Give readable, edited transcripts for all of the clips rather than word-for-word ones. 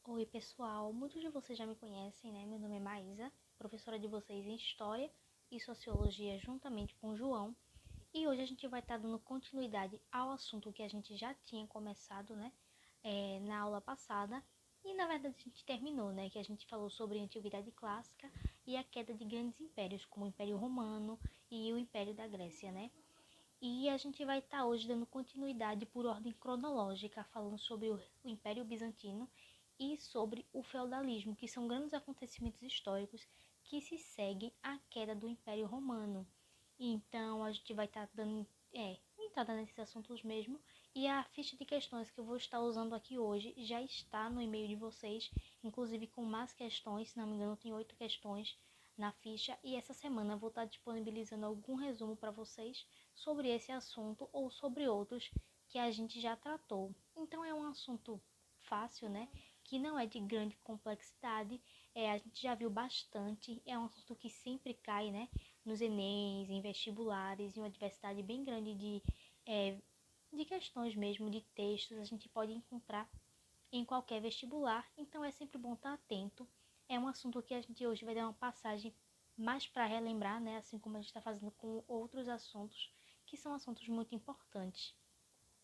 Oi pessoal, muitos de vocês já me conhecem, né? Meu nome é Maísa, professora de vocês em História e Sociologia juntamente com o João. E hoje a gente vai estar dando continuidade ao assunto que a gente já tinha começado, né? Na aula passada. E na verdade a gente terminou, né? Que a gente falou sobre a Antiguidade Clássica e a queda de grandes impérios, como o Império Romano e o Império da Grécia, né? E a gente vai estar hoje dando continuidade por ordem cronológica, falando sobre o Império Bizantino e sobre o feudalismo, que são grandes acontecimentos históricos que se seguem à queda do Império Romano. Então a gente vai estar dando entrada nesses assuntos mesmo. E a ficha de questões que eu vou estar usando aqui hoje já está no e-mail de vocês, inclusive com mais questões, se não me engano tem 8 questões na ficha. E essa semana eu vou estar disponibilizando algum resumo para vocês sobre esse assunto ou sobre outros que a gente já tratou. Então é um assunto fácil, né? Que não é de grande complexidade, a gente já viu bastante, é um assunto que sempre cai, né? Nos Enems, em vestibulares, e uma diversidade bem grande de questões mesmo, de textos, a gente pode encontrar em qualquer vestibular, então é sempre bom estar atento. É um assunto que a gente hoje vai dar uma passagem mais para relembrar, né? Assim como a gente está fazendo com outros assuntos, que são assuntos muito importantes.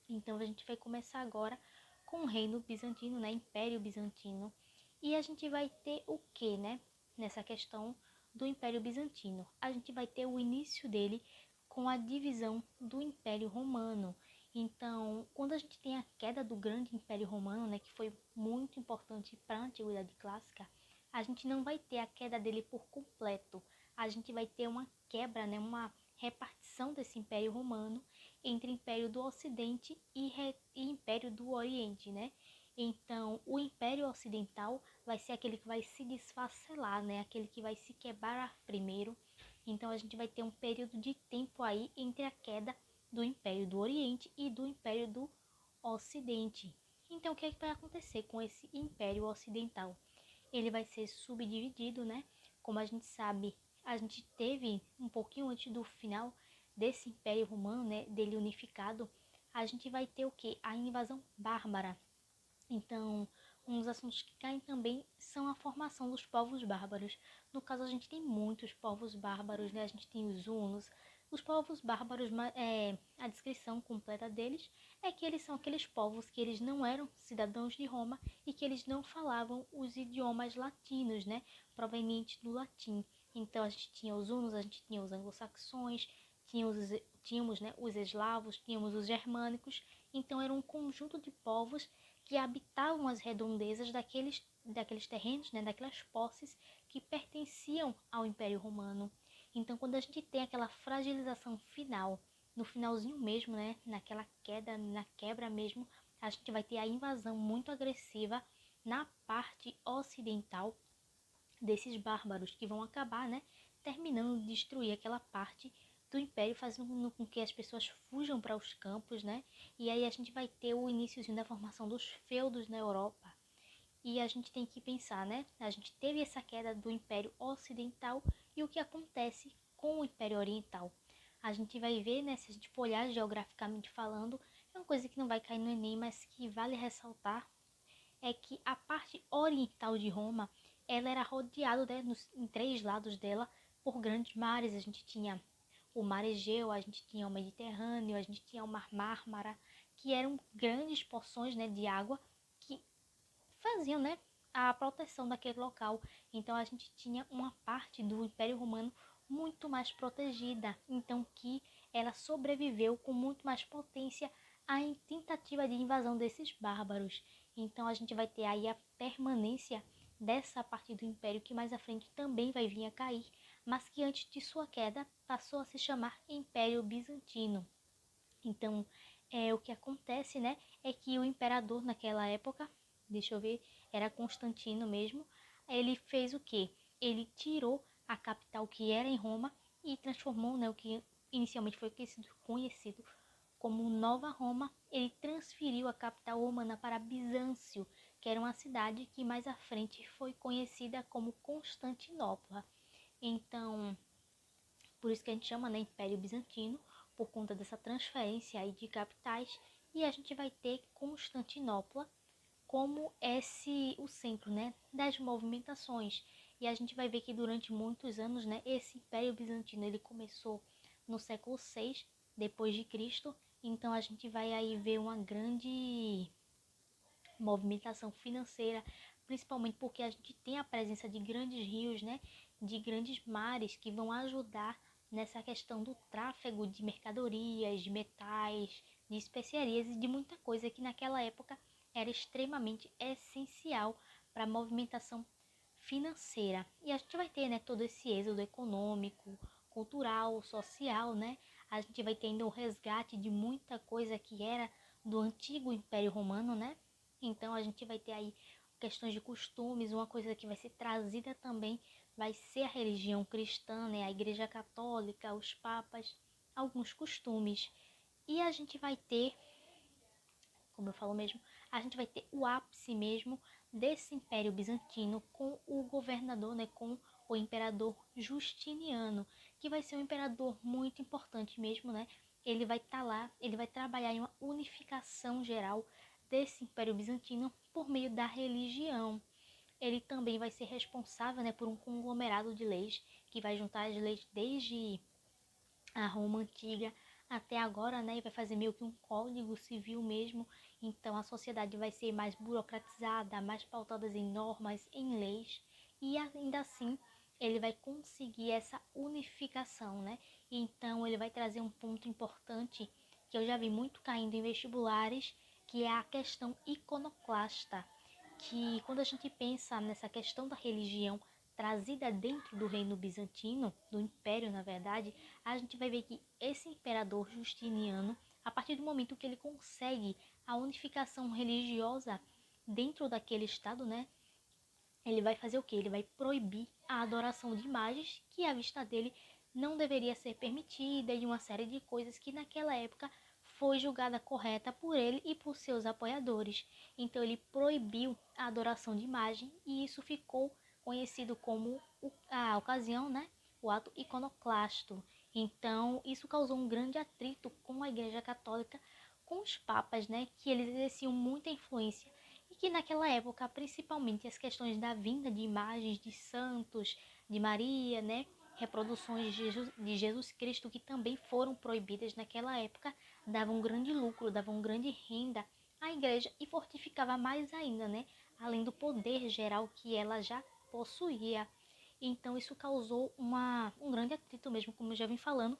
Então a gente vai começar agora com o Reino Bizantino, né? Império Bizantino. E a gente vai ter o que, né? Nessa questão do Império Bizantino. A gente vai ter o início dele com a divisão do Império Romano. Então, quando a gente tem a queda do grande Império Romano, né, que foi muito importante para a Antiguidade Clássica, a gente não vai ter a queda dele por completo. A gente vai ter uma quebra, né, uma repartição desse Império Romano entre Império do Ocidente e Império do Oriente, né? Então, o Império Ocidental vai ser aquele que vai se desfacelar, né? Aquele que vai se quebrar primeiro. Então, a gente vai ter um período de tempo aí entre a queda do Império do Oriente e do Império do Ocidente. Então, o que é que vai acontecer com esse Império Ocidental? Ele vai ser subdividido, né? Como a gente sabe, a gente teve um pouquinho antes do final desse Império Romano, né, dele unificado, a gente vai ter o que? A invasão bárbara. Então, um dos assuntos que caem também são a formação dos povos bárbaros. No caso, a gente tem muitos povos bárbaros, né? A gente tem os hunos. Os povos bárbaros, a descrição completa deles é que eles são aqueles povos que eles não eram cidadãos de Roma e que eles não falavam os idiomas latinos, né? Provenientes do latim. Então, a gente tinha os hunos, a gente tinha os anglo-saxões, tínhamos, né, os eslavos, tínhamos os germânicos. Então, era um conjunto de povos que habitavam as redondezas daqueles terrenos, né, daquelas posses que pertenciam ao Império Romano. Então, quando a gente tem aquela fragilização final, no finalzinho mesmo, né, naquela queda, na quebra mesmo, a gente vai ter a invasão muito agressiva na parte ocidental desses bárbaros que vão acabar, né, terminando de destruir aquela parte do império, fazendo com que as pessoas fujam para os campos, né? E aí a gente vai ter o iníciozinho da formação dos feudos na Europa. E a gente tem que pensar, né? A gente teve essa queda do Império Ocidental e o que acontece com o Império Oriental. A gente vai ver, né, se a gente for olhar geograficamente falando, é uma coisa que não vai cair no Enem, mas que vale ressaltar, é que a parte oriental de Roma, ela era rodeada, né, em 3 lados dela por grandes mares. A gente tinha o Mar Egeu, a gente tinha o Mediterrâneo, a gente tinha o Mar Mármara, que eram grandes porções, né, de água que faziam, né, a proteção daquele local. Então a gente tinha uma parte do Império Romano muito mais protegida, então que ela sobreviveu com muito mais potência à tentativa de invasão desses bárbaros. Então a gente vai ter aí a permanência dessa parte do império que mais à frente também vai vir a cair, mas que antes de sua queda passou a se chamar Império Bizantino. Então, o que acontece, né, é que o imperador naquela época, deixa eu ver, era Constantino mesmo, ele fez o quê? Ele tirou a capital que era em Roma e transformou, né, o que inicialmente foi conhecido como Nova Roma. Ele transferiu a capital romana para Bizâncio, que era uma cidade que mais à frente foi conhecida como Constantinopla. Então, por isso que a gente chama, né, Império Bizantino, por conta dessa transferência aí de capitais. E a gente vai ter Constantinopla como o centro, né, das movimentações. E a gente vai ver que durante muitos anos, né, esse Império Bizantino ele começou no século VI depois de Cristo. Então a gente vai aí ver uma grande movimentação financeira, principalmente porque a gente tem a presença de grandes rios, né, de grandes mares que vão ajudar nessa questão do tráfego de mercadorias, de metais, de especiarias e de muita coisa que naquela época era extremamente essencial para a movimentação financeira. E a gente vai ter, né, todo esse êxodo econômico, cultural, social, né? A gente vai tendo o resgate de muita coisa que era do antigo Império Romano, né? Então a gente vai ter aí questões de costumes, uma coisa que vai ser trazida também vai ser a religião cristã, né? A Igreja Católica, os papas, alguns costumes. E a gente vai ter, como eu falo mesmo, a gente vai ter o ápice mesmo desse Império Bizantino com o governador, né, com o imperador Justiniano, que vai ser um imperador muito importante mesmo, né? Ele vai estar lá, ele vai trabalhar em uma unificação geral desse Império Bizantino por meio da religião. Ele também vai ser responsável, né, por um conglomerado de leis que vai juntar as leis desde a Roma antiga até agora, né? E vai fazer meio que um código civil mesmo. Então a sociedade vai ser mais burocratizada, mais pautada em normas, em leis. E ainda assim ele vai conseguir essa unificação, né? Então ele vai trazer um ponto importante que eu já vi muito caindo em vestibulares, que é a questão iconoclasta. Que quando a gente pensa nessa questão da religião trazida dentro do reino bizantino, do império na verdade, a gente vai ver que esse imperador Justiniano, a partir do momento que ele consegue a unificação religiosa dentro daquele estado, né, ele vai fazer o quê? Ele vai proibir a adoração de imagens que à vista dele não deveria ser permitida e uma série de coisas que naquela época foi julgada correta por ele e por seus apoiadores. Então ele proibiu a adoração de imagem e isso ficou conhecido como a ocasião, né? O ato iconoclasto. Então isso causou um grande atrito com a Igreja Católica, com os papas, né? Que eles exerciam muita influência e que naquela época, principalmente as questões da vinda de imagens de santos, de Maria, né, reproduções de Jesus Cristo que também foram proibidas naquela época, davam um grande lucro, davam grande renda à igreja e fortificava mais ainda, né, além do poder geral que ela já possuía. Então isso causou um grande atrito mesmo, como eu já vim falando,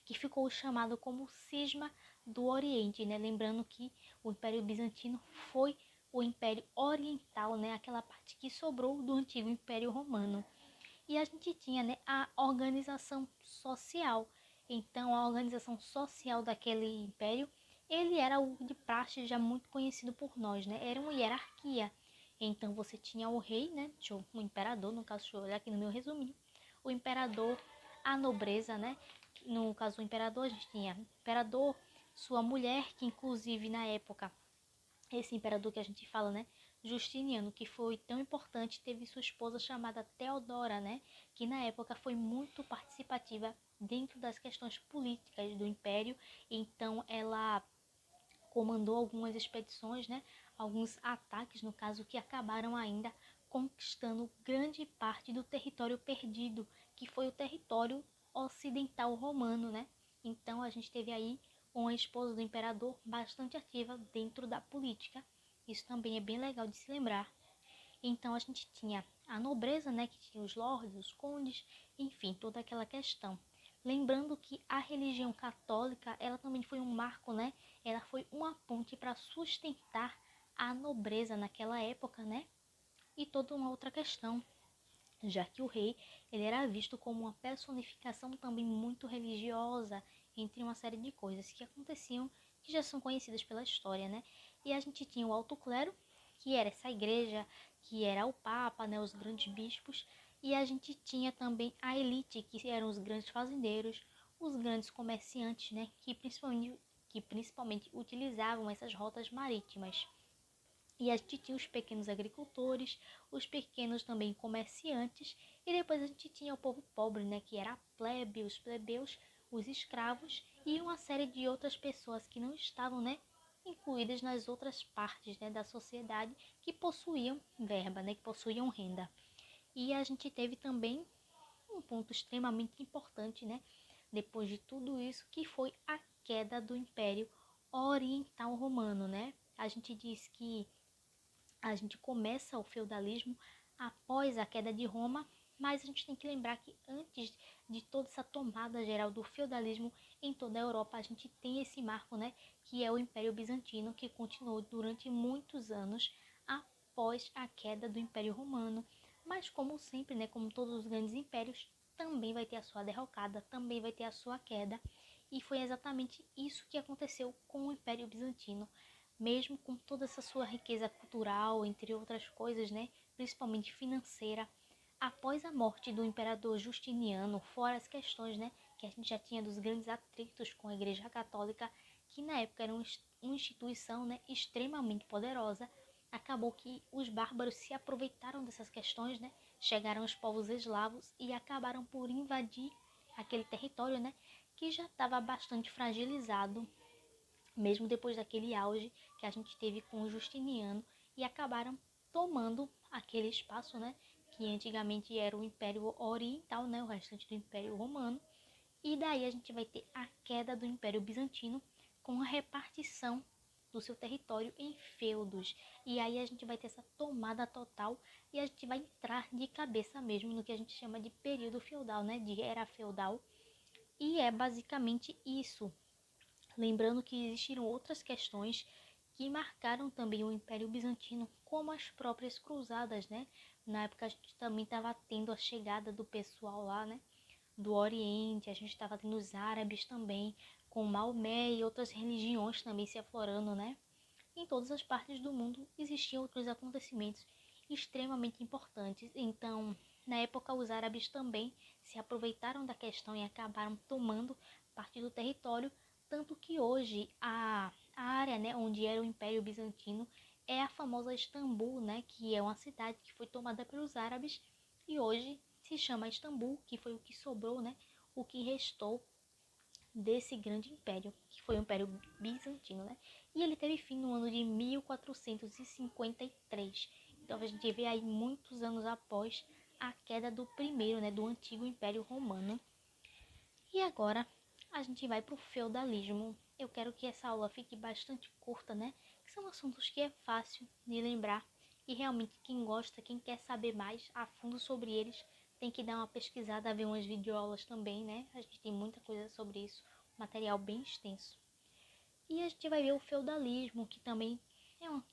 que ficou chamado como Cisma do Oriente, né? Lembrando que o Império Bizantino foi o Império Oriental, né? Aquela parte que sobrou do antigo Império Romano. E a gente tinha, né, a organização social. Então, a organização social daquele império, ele era o de praxe já muito conhecido por nós, né? Era uma hierarquia. Então, você tinha o rei, né? O imperador, no caso, deixa eu olhar aqui no meu resuminho. O imperador, a nobreza, né? No caso do imperador, a gente tinha o imperador, sua mulher, que inclusive na época esse imperador que a gente fala, né, Justiniano, que foi tão importante, teve sua esposa chamada Teodora, né, que na época foi muito participativa dentro das questões políticas do império. Então ela comandou algumas expedições, né, alguns ataques, no caso, que acabaram ainda conquistando grande parte do território perdido, que foi o território ocidental romano, né? Então a gente teve aí uma esposa do imperador bastante ativa dentro da política. Isso também é bem legal de se lembrar. Então a gente tinha a nobreza, né, que tinha os lordes, os condes, enfim, toda aquela questão. Lembrando que a religião católica, ela também foi um marco, né? Ela foi uma ponte para sustentar a nobreza naquela época, né? E toda uma outra questão, já que o rei, ele era visto como uma personificação também muito religiosa, entre uma série de coisas que aconteciam, que já são conhecidas pela história, né? E a gente tinha o alto clero, que era essa igreja, que era o papa, né, os grandes bispos, e a gente tinha também a elite, que eram os grandes fazendeiros, os grandes comerciantes, né, que principalmente utilizavam essas rotas marítimas. E a gente tinha os pequenos agricultores, os pequenos também comerciantes, e depois a gente tinha o povo pobre, né, que era a plebe, os plebeus, os escravos e uma série de outras pessoas que não estavam, né, incluídas nas outras partes, né, da sociedade que possuíam verba, né, que possuíam renda. E a gente teve também um ponto extremamente importante, né, depois de tudo isso, que foi a queda do Império Oriental Romano, né? A gente diz que a gente começa o feudalismo após a queda de Roma, mas a gente tem que lembrar que antes de toda essa tomada geral do feudalismo em toda a Europa, a gente tem esse marco, né, que é o Império Bizantino, que continuou durante muitos anos após a queda do Império Romano. Mas como sempre, né, como todos os grandes impérios, também vai ter a sua derrocada, também vai ter a sua queda. E foi exatamente isso que aconteceu com o Império Bizantino. Mesmo com toda essa sua riqueza cultural, entre outras coisas, né, principalmente financeira, após a morte do imperador Justiniano, fora as questões, né, que a gente já tinha dos grandes atritos com a Igreja Católica, que na época era uma instituição, né, extremamente poderosa, acabou que os bárbaros se aproveitaram dessas questões, né, chegaram os povos eslavos e acabaram por invadir aquele território, né, que já estava bastante fragilizado mesmo depois daquele auge que a gente teve com o Justiniano, e acabaram tomando aquele espaço, né, que antigamente era o Império Oriental, né, o restante do Império Romano, e daí a gente vai ter a queda do Império Bizantino com a repartição do seu território em feudos. E aí a gente vai ter essa tomada total e a gente vai entrar de cabeça mesmo no que a gente chama de período feudal, né, de era feudal. E é basicamente isso. Lembrando que existiram outras questões que marcaram também o Império Bizantino, como as próprias cruzadas, né? Na época a gente também estava tendo a chegada do pessoal lá, né, do Oriente, a gente estava tendo os árabes também, com Maomé e outras religiões também se aflorando, né? Em todas as partes do mundo existiam outros acontecimentos extremamente importantes. Então, na época, os árabes também se aproveitaram da questão e acabaram tomando parte do território, tanto que hoje a área, né, onde era o Império Bizantino é a famosa Istambul, né, que é uma cidade que foi tomada pelos árabes e hoje se chama Istambul, que foi o que sobrou, né, o que restou desse grande império, que foi o Império Bizantino, né? E ele teve fim no ano de 1453. Então a gente vê aí muitos anos após a queda do primeiro, né, do antigo Império Romano. E agora a gente vai para o feudalismo. Eu quero que essa aula fique bastante curta, né? Que são assuntos que é fácil de lembrar e realmente quem gosta, quem quer saber mais a fundo sobre eles, tem que dar uma pesquisada, ver umas videoaulas também, né? A gente tem muita coisa sobre isso, material bem extenso. E a gente vai ver o feudalismo, que também é uma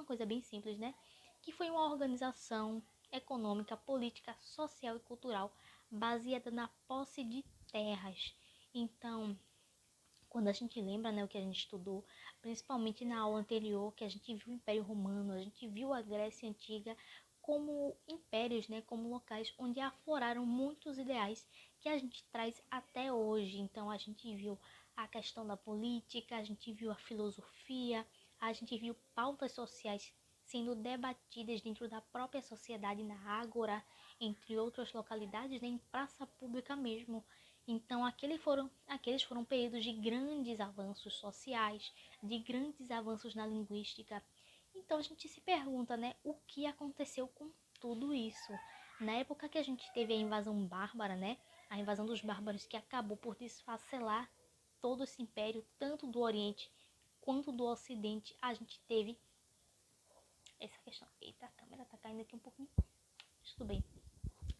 coisa bem simples, né? Que foi uma organização econômica, política, social e cultural baseada na posse de terras. Então, quando a gente lembra, né, o que a gente estudou, principalmente na aula anterior, que a gente viu o Império Romano, a gente viu a Grécia Antiga como impérios, né, como locais onde afloraram muitos ideais que a gente traz até hoje. Então a gente viu a questão da política, a gente viu a filosofia, a gente viu pautas sociais sendo debatidas dentro da própria sociedade, na Ágora, entre outras localidades, né, em praça pública mesmo. Então, aqueles foram períodos de grandes avanços sociais, de grandes avanços na linguística. Então, a gente se pergunta, né, o que aconteceu com tudo isso? Na época que a gente teve a invasão bárbara, né, a invasão dos bárbaros que acabou por desfacelar todo esse império, tanto do Oriente quanto do Ocidente, a gente teve essa questão. Eita, a câmera tá caindo aqui um pouquinho. Mas tudo bem,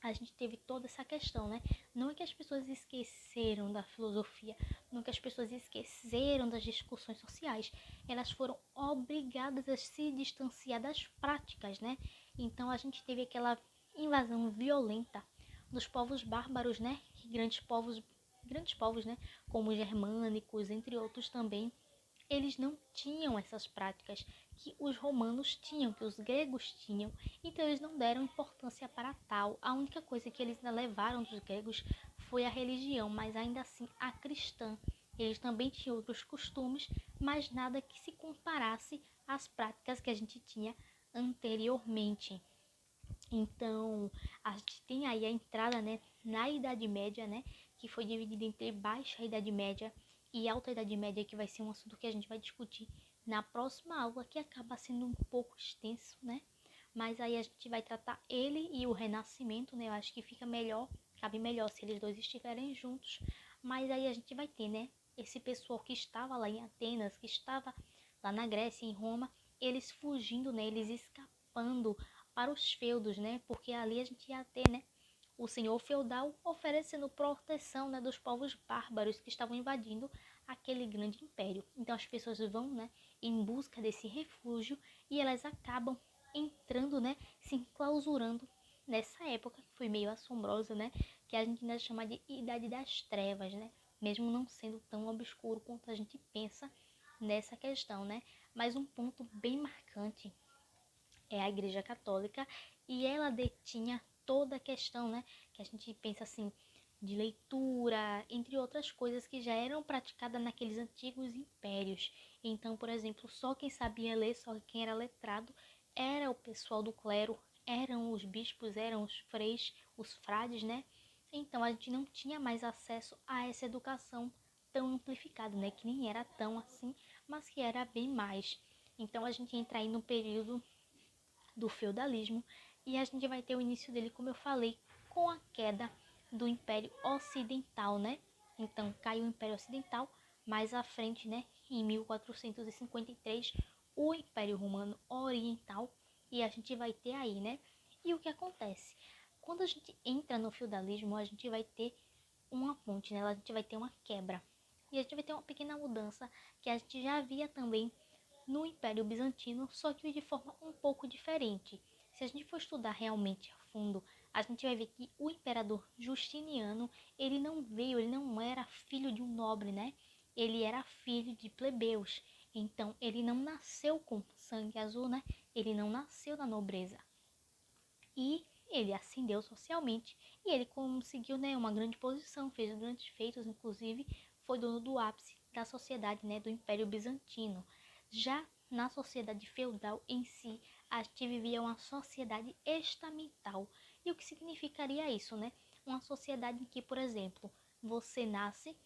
a gente teve toda essa questão, né? Não é que as pessoas esqueceram da filosofia, não é que as pessoas esqueceram das discussões sociais, elas foram obrigadas a se distanciar das práticas, né? Então a gente teve aquela invasão violenta dos povos bárbaros, né? E grandes povos, né? Como os germânicos, entre outros também, eles não tinham essas práticas que os romanos tinham, que os gregos tinham, então eles não deram importância para tal. A única coisa que eles levaram dos gregos foi a religião, mas ainda assim a cristã. Eles também tinham outros costumes, mas nada que se comparasse às práticas que a gente tinha anteriormente. Então, a gente tem aí a entrada, né, na Idade Média, né, que foi dividida entre Baixa Idade Média e Alta Idade Média, que vai ser um assunto que a gente vai discutir na próxima aula, que acaba sendo um pouco extenso, né? Mas aí a gente vai tratar ele e o renascimento, né? Eu acho que fica melhor, cabe melhor se eles dois estiverem juntos. Mas aí a gente vai ter, né? Esse pessoal que estava lá em Atenas, que estava lá na Grécia, em Roma, eles fugindo, né? Eles escapando para os feudos, né? Porque ali a gente ia ter, né? O senhor feudal oferecendo proteção, né, dos povos bárbaros que estavam invadindo aquele grande império. Então as pessoas vão, né, em busca desse refúgio e elas acabam entrando, né, se enclausurando nessa época que foi meio assombrosa, né, que a gente ainda chama de Idade das Trevas, né, mesmo não sendo tão obscuro quanto a gente pensa nessa questão, né, mas um ponto bem marcante é a Igreja Católica, e ela detinha toda a questão, né, que a gente pensa assim, de leitura, entre outras coisas que já eram praticadas naqueles antigos impérios. Então, por exemplo, só quem sabia ler, só quem era letrado, era o pessoal do clero, eram os bispos, eram os freis, os frades, né? Então a gente não tinha mais acesso a essa educação tão amplificada, né? Que nem era tão assim, mas que era bem mais. Então a gente entra aí no período do feudalismo, e a gente vai ter o início dele, como eu falei, com a queda do Império Ocidental, né? Então caiu o Império Ocidental, mais à frente, né, em 1453, o Império Romano Oriental, e a gente vai ter aí, né? E o que acontece? Quando a gente entra no feudalismo, a gente vai ter uma ponte, né? A gente vai ter uma quebra. E a gente vai ter uma pequena mudança que a gente já via também no Império Bizantino, só que de forma um pouco diferente. Se a gente for estudar realmente a fundo, a gente vai ver que o imperador Justiniano, ele não era filho de um nobre, né? Ele era filho de plebeus. Então, ele não nasceu com sangue azul, né? Ele não nasceu na nobreza. E ele ascendeu socialmente e ele conseguiu, né, uma grande posição, fez grandes feitos, inclusive foi dono do ápice da sociedade, né, do Império Bizantino. Já na sociedade feudal em si, a gente vivia uma sociedade estamental. E o que significaria isso, né? Uma sociedade em que, por exemplo, você nasce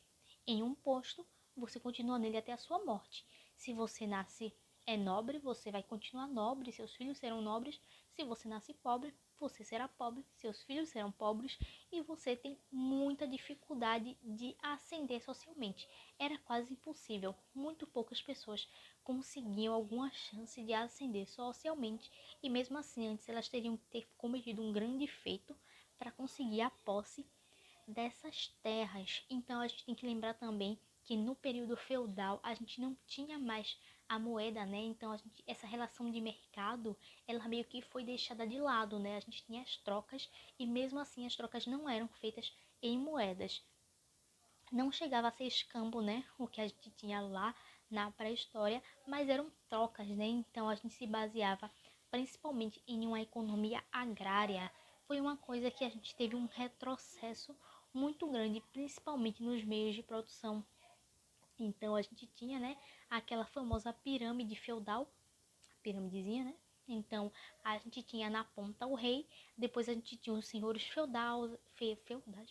em um posto, você continua nele até a sua morte. Se você nasce nobre, você vai continuar nobre, seus filhos serão nobres. Se você nasce pobre, você será pobre, seus filhos serão pobres e você tem muita dificuldade de ascender socialmente. Era quase impossível. Muito poucas pessoas conseguiam alguma chance de ascender socialmente e mesmo assim antes elas teriam que ter cometido um grande feito para conseguir a posse dessas terras. Então a gente tem que lembrar também que no período feudal a gente não tinha mais a moeda, né? Então essa relação de mercado, ela meio que foi deixada de lado, né? A gente tinha as trocas e mesmo assim as trocas não eram feitas em moedas. Não chegava a ser escambo, né? O que a gente tinha lá na pré-história, mas eram trocas, né? Então a gente se baseava principalmente em uma economia agrária. Foi uma coisa que a gente teve um retrocesso muito grande, principalmente nos meios de produção. Então a gente tinha, né, aquela famosa pirâmide feudal, pirâmidezinha, né? Então a gente tinha na ponta o rei, depois a gente tinha os senhores feudais,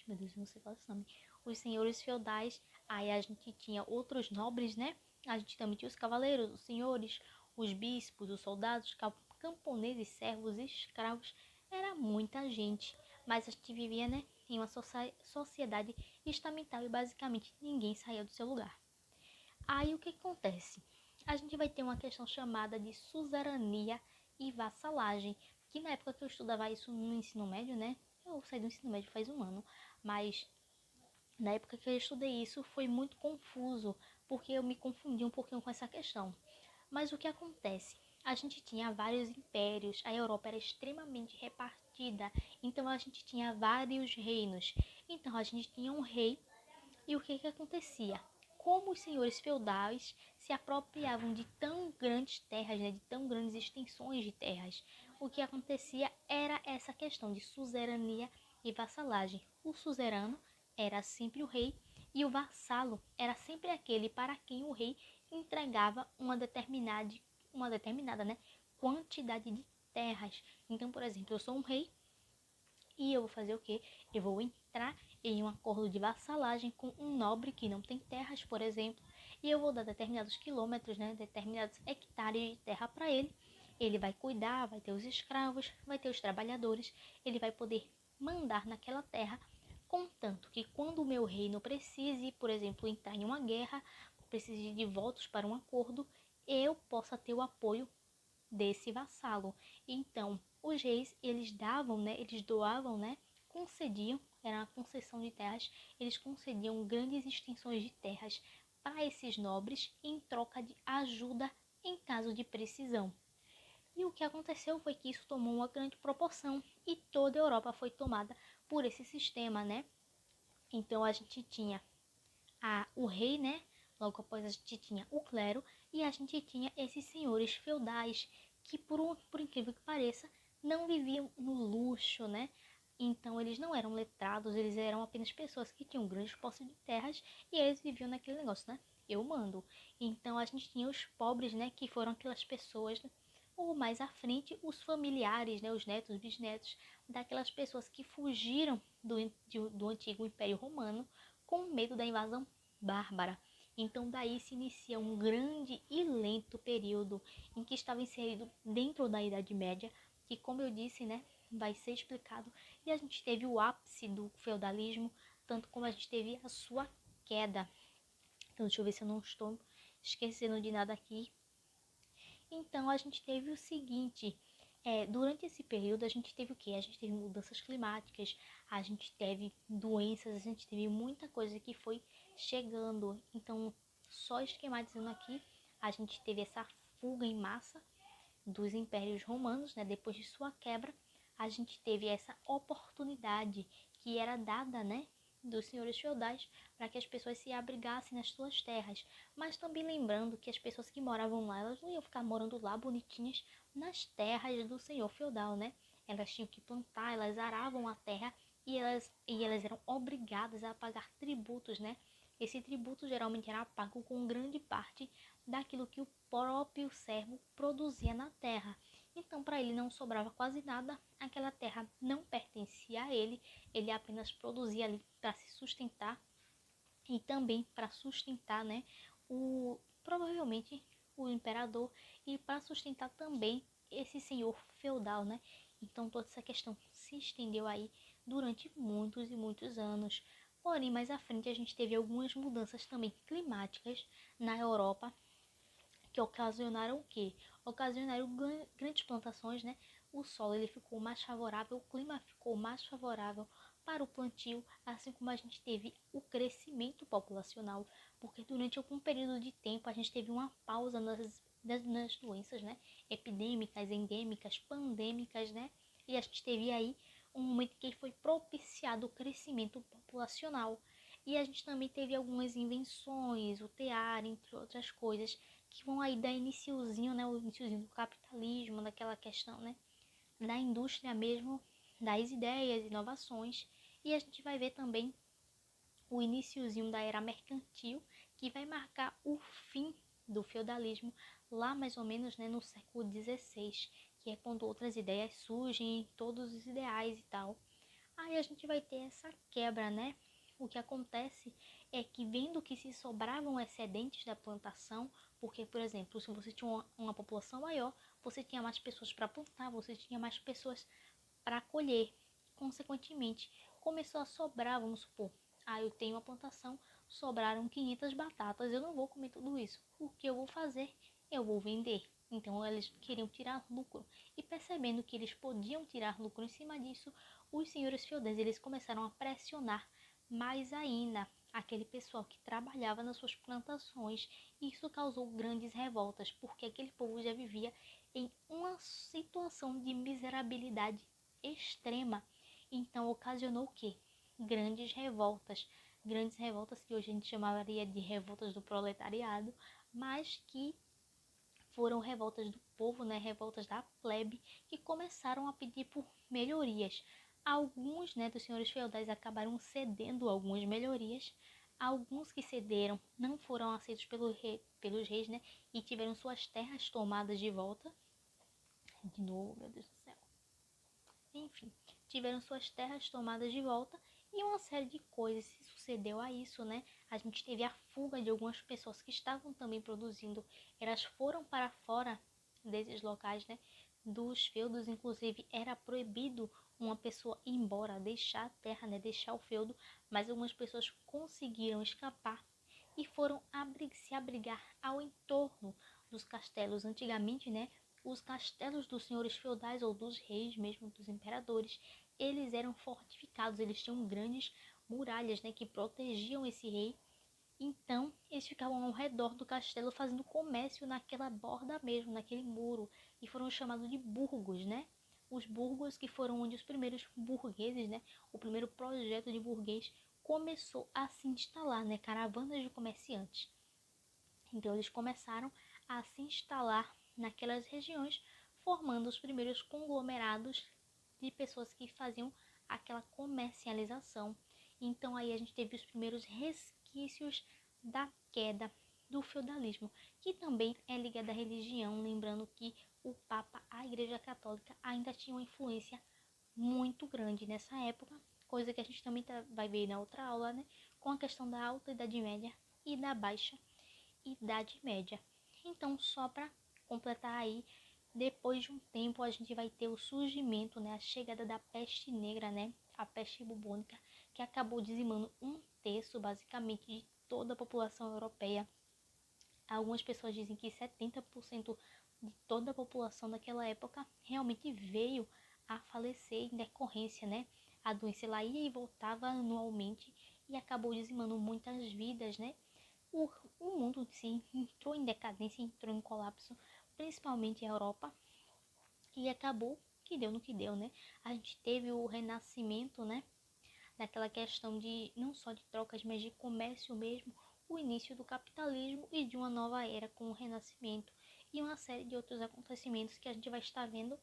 meu Deus, não sei falar esse nome, os senhores feudais, aí a gente tinha outros nobres, né? A gente também tinha os cavaleiros, os senhores, os bispos, os soldados, camponeses, servos, escravos, era muita gente, mas a gente vivia, né, em uma sociedade estamental e basicamente ninguém saía do seu lugar. Aí o que acontece? A gente vai ter uma questão chamada de suzerania e vassalagem, que na época que eu estudava isso no ensino médio, né? Eu saí do ensino médio faz um ano, mas na época que eu estudei isso foi muito confuso, porque eu me confundi um pouquinho com essa questão. Mas o que acontece? A gente tinha vários impérios, a Europa era extremamente repartida, então a gente tinha vários reinos. Então a gente tinha um rei e o que que acontecia? Como os senhores feudais se apropriavam de tão grandes terras, né, de tão grandes extensões de terras, o que acontecia era essa questão de suzerania e vassalagem. O suzerano era sempre o rei e o vassalo era sempre aquele para quem o rei entregava uma determinada, né, quantidade de terras. Então, por exemplo, eu sou um rei e eu vou fazer o quê? Eu vou entrar em um acordo de vassalagem com um nobre que não tem terras, por exemplo. e eu vou dar determinados quilômetros, né, determinados hectares de terra para ele. Ele vai cuidar, vai ter os escravos, vai ter os trabalhadores, ele vai poder mandar naquela terra, contanto que quando o meu reino precise, por exemplo, entrar em uma guerra, precise de votos para um acordo, eu possa ter o apoio desse vassalo. Então, os reis, eles davam, né, eles doavam, né, concediam, era uma concessão de terras, eles concediam grandes extensões de terras para esses nobres em troca de ajuda em caso de precisão. E o que aconteceu foi que isso tomou uma grande proporção e toda a Europa foi tomada por esse sistema, né? Então a gente tinha o rei, né? Logo após a gente tinha o clero e a gente tinha esses senhores feudais que, por incrível que pareça, não viviam no luxo, né? Então eles não eram letrados, eles eram apenas pessoas que tinham grandes posses de terras e eles viviam naquele negócio, né? Eu mando. Então a gente tinha os pobres, né? Que foram aquelas pessoas, né? Ou mais à frente, os familiares, né? Os netos, bisnetos daquelas pessoas que fugiram do antigo Império Romano com medo da invasão bárbara. Então daí se inicia um grande e lento período em que estava inserido dentro da Idade Média, que como eu disse, né, vai ser explicado, e a gente teve o ápice do feudalismo, tanto como a gente teve a sua queda. Então deixa eu ver se eu não estou esquecendo de nada aqui. Então a gente teve o seguinte, durante esse período a gente teve o quê? A gente teve mudanças climáticas, a gente teve doenças, a gente teve muita coisa que foi chegando. Então, só esquematizando aqui, a gente teve essa fuga em massa dos impérios romanos, né? Depois de sua quebra, a gente teve essa oportunidade que era dada, né, dos senhores feudais para que as pessoas se abrigassem nas suas terras, mas também lembrando que as pessoas que moravam lá, elas não iam ficar morando lá bonitinhas nas terras do senhor feudal, né? Elas tinham que plantar, elas aravam a terra e elas eram obrigadas a pagar tributos, né? Esse tributo geralmente era pago com grande parte daquilo que o próprio servo produzia na terra. Então, para ele não sobrava quase nada, aquela terra não pertencia a ele, ele apenas produzia ali para se sustentar e também para sustentar, né, provavelmente o imperador e para sustentar também esse senhor feudal, né? Então toda essa questão se estendeu aí durante muitos e muitos anos. Porém, mais à frente a gente teve algumas mudanças também climáticas na Europa que ocasionaram o quê? Ocasionaram grandes plantações, né? O solo ele ficou mais favorável, o clima ficou mais favorável para o plantio, assim como a gente teve o crescimento populacional, porque durante algum período de tempo a gente teve uma pausa nas doenças, né? Epidêmicas, endêmicas, pandêmicas, né? E a gente teve aí um momento que foi propiciado o crescimento populacional. E a gente também teve algumas invenções, o tear, entre outras coisas, que vão aí dar iniciozinho, né, o iniciozinho do capitalismo, daquela questão, né, da indústria mesmo, das ideias, inovações, e a gente vai ver também o iniciozinho da era mercantil, que vai marcar o fim do feudalismo, lá mais ou menos, né, no século XVI, que é quando outras ideias surgem, todos os ideais e tal. Aí a gente vai ter essa quebra, né? O que acontece é que vendo que se sobravam excedentes da plantação, porque, por exemplo, se você tinha uma população maior, você tinha mais pessoas para plantar, você tinha mais pessoas para colher. Consequentemente, começou a sobrar, vamos supor, eu tenho uma plantação, sobraram 500 batatas, eu não vou comer tudo isso. O que eu vou fazer? Eu vou vender. Então eles queriam tirar lucro e percebendo que eles podiam tirar lucro em cima disso, os senhores feudais eles começaram a pressionar mais ainda aquele pessoal que trabalhava nas suas plantações. E isso causou grandes revoltas, porque aquele povo já vivia em uma situação de miserabilidade extrema. Então ocasionou o quê? Grandes revoltas que hoje a gente chamaria de revoltas do proletariado, mas que foram revoltas do povo, né, revoltas da plebe, que começaram a pedir por melhorias. Alguns, né, dos senhores feudais acabaram cedendo algumas melhorias. Alguns que cederam não foram aceitos pelos reis, né, e tiveram suas terras tomadas de volta. De novo, meu Deus do céu. Enfim, tiveram suas terras tomadas de volta E uma série de coisas se sucedeu a isso, né? A gente teve a fuga de algumas pessoas que estavam também produzindo. Elas foram para fora desses locais, né? Dos feudos, inclusive, era proibido uma pessoa ir embora, deixar a terra, né? Deixar o feudo. Mas algumas pessoas conseguiram escapar e foram se abrigar ao entorno dos castelos. Antigamente, né? Os castelos dos senhores feudais ou dos reis, mesmo dos imperadores, eles eram fortificados, eles tinham grandes muralhas, né, que protegiam esse rei. Então, eles ficavam ao redor do castelo fazendo comércio naquela borda mesmo, naquele muro, e foram chamados de burgos, né? Os burgos que foram onde os primeiros burgueses, né, o primeiro projeto de burguês começou a se instalar, né, caravanas de comerciantes. Então, eles começaram a se instalar naquelas regiões, formando os primeiros conglomerados de pessoas que faziam aquela comercialização. Então, aí a gente teve os primeiros resquícios da queda do feudalismo, que também é ligado à religião, lembrando que o Papa, a Igreja Católica, ainda tinha uma influência muito grande nessa época, coisa que a gente também vai ver na outra aula, né? Com a questão da Alta Idade Média e da Baixa Idade Média. Então, só para completar aí, depois de um tempo a gente vai ter o surgimento, né, a chegada da peste negra, né, a peste bubônica, que acabou dizimando um terço basicamente de toda a população europeia. Algumas pessoas dizem que 70% de toda a população daquela época realmente veio a falecer em decorrência, né? A doença ela ia e voltava anualmente e acabou dizimando muitas vidas, né? O, o mundo sim entrou em decadência, entrou em colapso, principalmente a Europa, e acabou que deu no que deu, né? A gente teve o renascimento, né? Daquela questão de não só de trocas, mas de comércio mesmo, o início do capitalismo e de uma nova era com o renascimento e uma série de outros acontecimentos que a gente vai estar vendo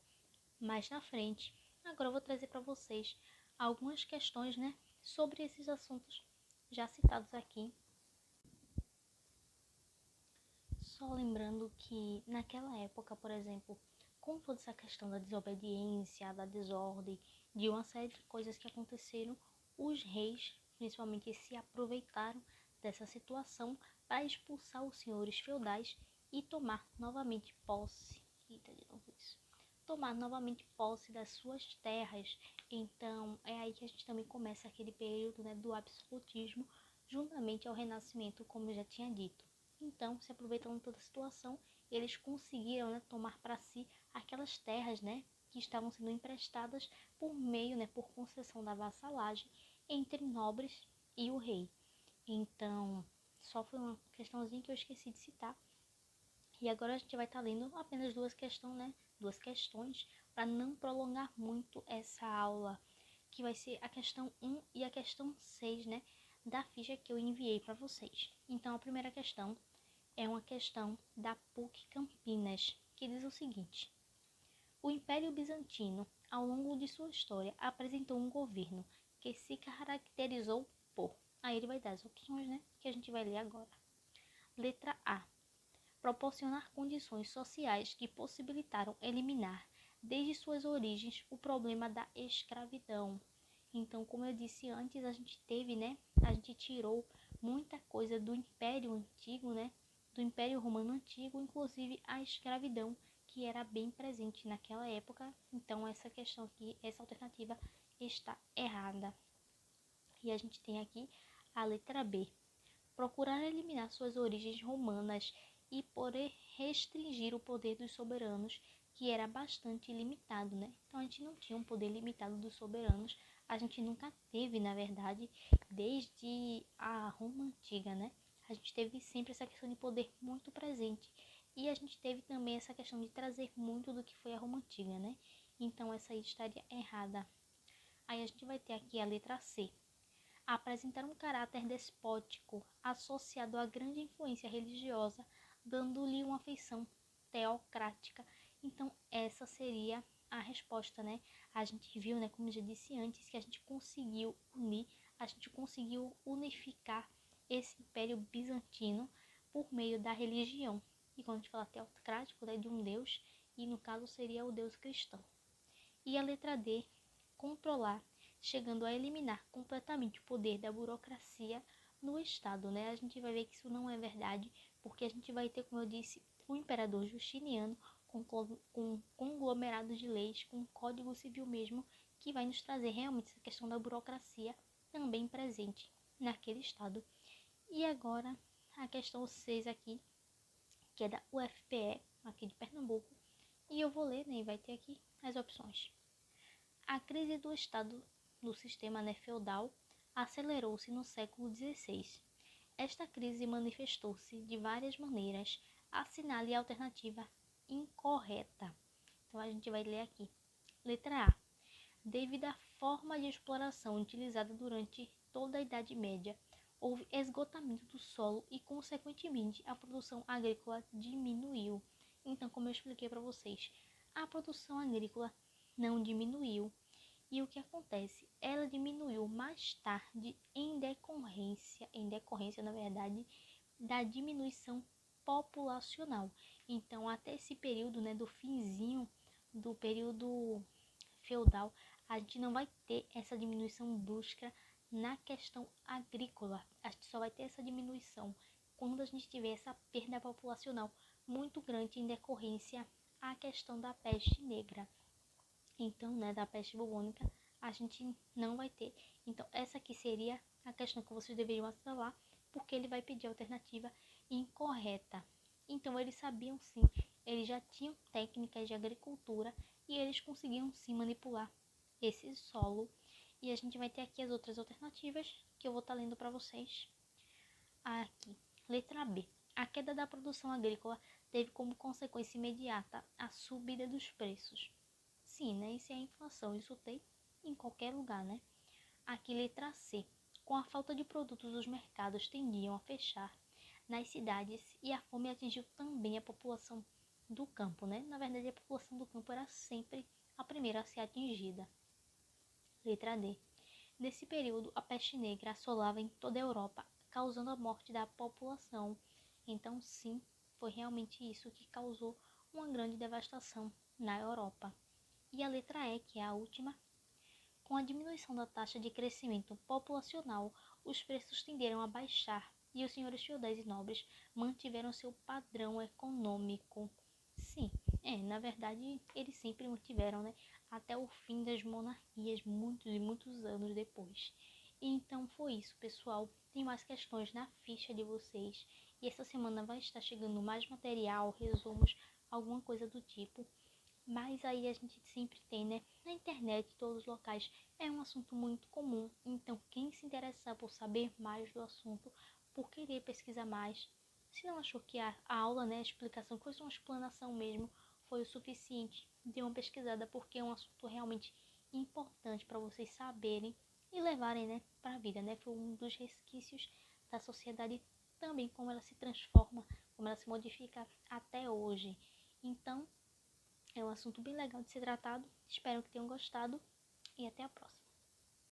mais na frente. Agora eu vou trazer para vocês algumas questões, né, sobre esses assuntos já citados aqui. Só lembrando que naquela época, por exemplo, com toda essa questão da desobediência, da desordem, de uma série de coisas que aconteceram, os reis, principalmente, se aproveitaram dessa situação para expulsar os senhores feudais e tomar novamente posse. Eita, de novo isso. Tomar novamente posse das suas terras. Então, é aí que a gente também começa aquele período, né, do absolutismo, juntamente ao renascimento, como eu já tinha dito. Então, se aproveitando de toda a situação, eles conseguiram, né, tomar para si aquelas terras, né, que estavam sendo emprestadas por meio, né, por concessão da vassalagem entre nobres e o rei. Então, só foi uma questãozinha que eu esqueci de citar. E agora a gente vai estar lendo apenas duas questões para não prolongar muito essa aula, que vai ser a questão 1 e a questão 6, né, da ficha que eu enviei para vocês. Então, a primeira questão é uma questão da PUC Campinas, que diz o seguinte: o Império Bizantino, ao longo de sua história, apresentou um governo que se caracterizou por... Aí ele vai dar as opções, né, que a gente vai ler agora. Letra A: proporcionar condições sociais que possibilitaram eliminar, desde suas origens, o problema da escravidão. Então, como eu disse antes, a gente teve, né, a gente tirou muita coisa do Império Antigo, né, do Império Romano Antigo, inclusive a escravidão, que era bem presente naquela época. Então, essa questão aqui, essa alternativa está errada. E a gente tem aqui a letra B: procurar eliminar suas origens romanas e poder restringir o poder dos soberanos, que era bastante limitado, né? Então a gente não tinha um poder limitado dos soberanos, a gente nunca teve, na verdade, desde a Roma antiga, né? A gente teve sempre essa questão de poder muito presente e a gente teve também essa questão de trazer muito do que foi a Roma antiga, né? Então essa aí estaria errada. Aí a gente vai ter aqui a letra C: apresentar um caráter despótico associado à grande influência religiosa, dando-lhe uma feição teocrática. Então, essa seria a resposta, né? A gente viu, né, como eu já disse antes, que a gente conseguiu unir, a gente conseguiu unificar esse Império Bizantino por meio da religião. E quando a gente fala teocrático, né, de um Deus, e no caso seria o Deus cristão. E a letra D: controlar chegando a eliminar completamente o poder da burocracia no Estado, né? A gente vai ver que isso não é verdade, porque a gente vai ter, como eu disse, o imperador Justiniano com conglomerados de leis, com um código civil mesmo, que vai nos trazer realmente essa questão da burocracia também presente naquele Estado. E agora, a questão 6 aqui, que é da UFPE, aqui de Pernambuco, e eu vou ler, né, e vai ter aqui as opções. A crise do Estado no sistema, né, feudal acelerou-se no século XVI. Esta crise manifestou-se de várias maneiras. Assinale a alternativa incorreta. Então a gente vai ler aqui. Letra A. Devido à forma de exploração utilizada durante toda a Idade Média, houve esgotamento do solo e, consequentemente, a produção agrícola diminuiu. Então, como eu expliquei para vocês, a produção agrícola não diminuiu. E o que acontece? Ela diminuiu mais tarde em decorrência, na verdade, da diminuição populacional. Então, até esse período, né, do finzinho do período feudal, a gente não vai ter essa diminuição brusca na questão agrícola. A gente só vai ter essa diminuição quando a gente tiver essa perda populacional muito grande em decorrência à questão da peste negra. Então, né, da peste bubônica, a gente não vai ter. Então, essa aqui seria a questão que vocês deveriam assinalar, porque ele vai pedir a alternativa incorreta. Então, eles sabiam sim, eles já tinham técnicas de agricultura e eles conseguiam sim manipular esse solo. E a gente vai ter aqui as outras alternativas que eu vou estar lendo para vocês. Aqui, letra B. A queda da produção agrícola teve como consequência imediata a subida dos preços. Sim, né? Isso é a inflação, isso tem em qualquer lugar, né? Aqui, letra C. Com a falta de produtos, os mercados tendiam a fechar nas cidades e a fome atingiu também a população do campo, né? Na verdade, a população do campo era sempre a primeira a ser atingida. Letra D. Nesse período, a peste negra assolava em toda a Europa, causando a morte da população. Então, sim, foi realmente isso que causou uma grande devastação na Europa. E a letra E, que é a última. Com a diminuição da taxa de crescimento populacional, os preços tenderam a baixar e os senhores feudais e nobres mantiveram seu padrão econômico. Sim, na verdade, eles sempre mantiveram, né? Até o fim das monarquias, muitos e muitos anos depois. E então foi isso, pessoal. Tem mais questões na ficha de vocês. E essa semana vai estar chegando mais material, resumos, alguma coisa do tipo. Mas aí a gente sempre tem, né? Na internet, em todos os locais, é um assunto muito comum. Então, quem se interessar por saber mais do assunto, por querer pesquisar mais, se não achou que a aula, né, a explicação, que foi só uma explanação mesmo, foi o suficiente, dê uma pesquisada, porque é um assunto realmente importante para vocês saberem e levarem, né, para a vida, né? Foi um dos resquícios da sociedade também, como ela se transforma, como ela se modifica até hoje. Então, é um assunto bem legal de ser tratado. Espero que tenham gostado e até a próxima.